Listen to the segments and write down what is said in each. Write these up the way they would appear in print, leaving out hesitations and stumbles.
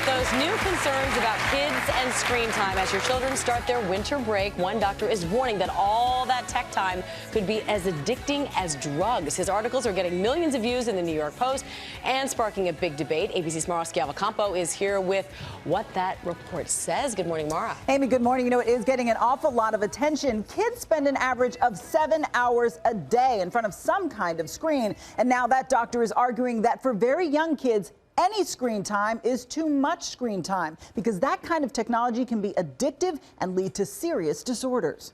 those new concerns about kids and screen time as your children start their winter break. One doctor is warning that all that tech time could be as addicting as drugs. His articles are getting millions of views in the New York Post and sparking a big debate. ABC's Mara Schiavocampo is here with what that report says. Good morning, Mara. Amy, good morning. You know, it is getting an awful lot of attention. Kids spend an average of 7 hours a day in front of some kind of screen. And now that doctor is arguing that for very young kids, any screen time is too much screen time because that kind of technology can be addictive and lead to serious disorders.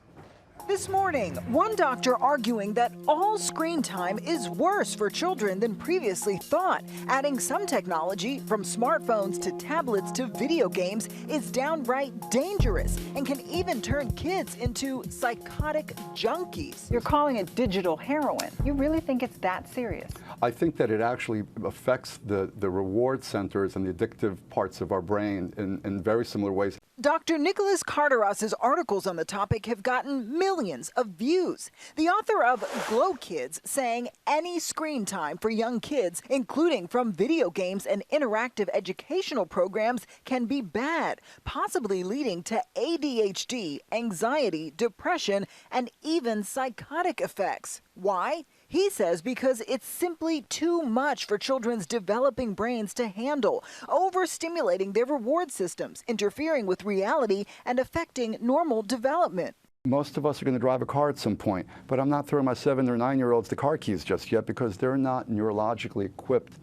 This morning, one doctor arguing that all screen time is worse for children than previously thought. Adding some technology, from smartphones to tablets to video games, is downright dangerous and can even turn kids into psychotic junkies. You're calling it digital heroin. You really think it's that serious? I think that it actually affects the reward centers and the addictive parts of our brain in very similar ways. Dr. Nicholas Carteras's articles on the topic have gotten millions of views. The author of Glow Kids saying any screen time for young kids, including from video games and interactive educational programs, can be bad, possibly leading to ADHD, anxiety, depression, and even psychotic effects. Why? He says because it's simply too much for children's developing brains to handle, overstimulating their reward systems, interfering with reality, and affecting normal development. Most of us are going to drive a car at some point, but I'm not throwing my 7 or 9-year-olds the car keys just yet because they're not neurologically equipped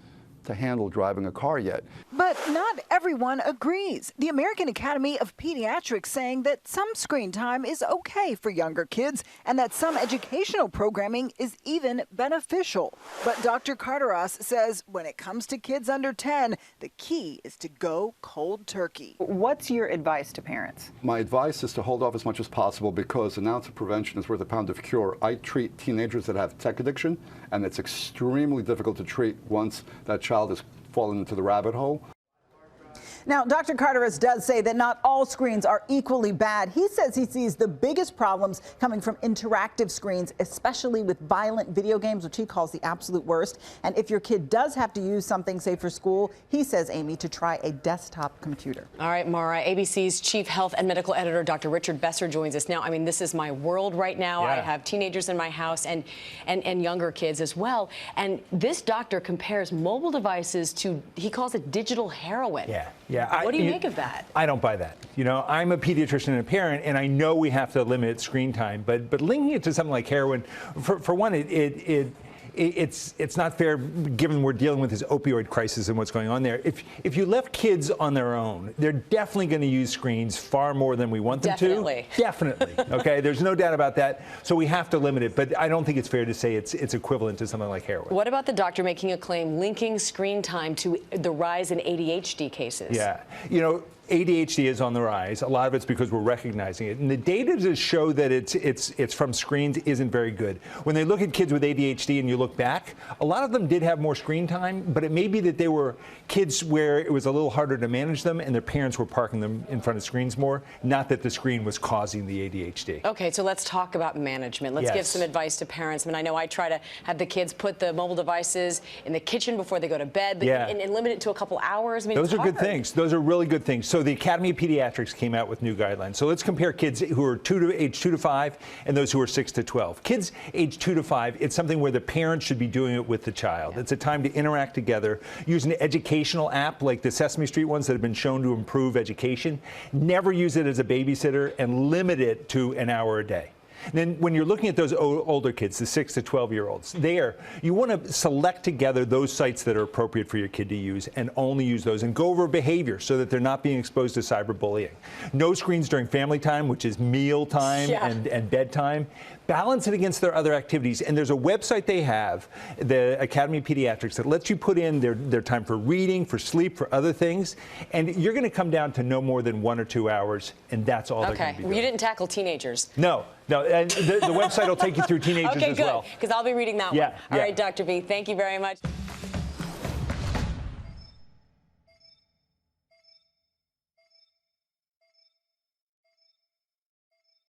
to handle driving a car yet. But not everyone agrees. The American Academy of Pediatrics saying that some screen time is okay for younger kids and that some educational programming is even beneficial. But Dr. Carteras says when it comes to kids under 10, the key is to go cold turkey. What's your advice to parents? My advice is to hold off as much as possible because an ounce of prevention is worth a pound of cure. I treat teenagers that have tech addiction, and it's extremely difficult to treat once that child has fallen into the rabbit hole. Now, Dr. Carteras does say that not all screens are equally bad. He says he sees the biggest problems coming from interactive screens, especially with violent video games, which he calls the absolute worst. And if your kid does have to use something, say for school, he says, Amy, to try a desktop computer. All right, Mara, ABC's chief health and medical editor, Dr. Richard Besser, joins us now. I mean, this is my world right now. Yeah. I have teenagers in my house and younger kids as well. And this doctor compares mobile devices to, he calls it digital heroin. Yeah. What do you make of that? I don't buy that. You know, I'm a pediatrician and a parent, and I know we have to limit screen time, but linking it to something like heroin, for one, it's not fair given we're dealing with this opioid crisis and what's going on there. If you left kids on their own, they're definitely going to use screens far more than we want them to. Definitely. Okay, there's no doubt about that. So we have to limit it, but I don't think it's fair to say it's equivalent to something like heroin. What about the doctor making a claim linking screen time to the rise in ADHD cases? Yeah, you know, ADHD is on the rise. A lot of it's because we're recognizing it. And the data to show that it's from screens isn't very good. When they look at kids with ADHD and you look back, a lot of them did have more screen time, but it may be that they were kids where it was a little harder to manage them and their parents were parking them in front of screens more, not that the screen was causing the ADHD. Okay, so let's talk about management. Let's give some advice to parents. I mean, I know I try to have the kids put the mobile devices in the kitchen before they go to bed, but and limit it to a couple hours. I mean, those are good things. Those are really good things. So the Academy of Pediatrics came out with new guidelines. So let's compare kids who are age 2 to 5 and those who are 6 to 12. Kids age 2 to 5, it's something where the parents should be doing it with the child. It's a time to interact together. Use an educational app like the Sesame Street ones that have been shown to improve education. Never use it as a babysitter and limit it to an hour a day. Then when you're looking at those older kids, the 6 to 12-year-olds, you want to select together those sites that are appropriate for your kid to use and only use those and go over behavior so that they're not being exposed to cyberbullying. No screens during family time, which is meal time and bedtime. Balance it against their other activities. And there's a website they have, the Academy of Pediatrics, that lets you put in their time for reading, for sleep, for other things. And you're going to come down to no more than 1 or 2 hours, and that's all they're going to be doing. You didn't tackle teenagers. No. And the website will take you through teenagers as well. Okay, good, because I'll be reading that one. All right, Dr. B, thank you very much.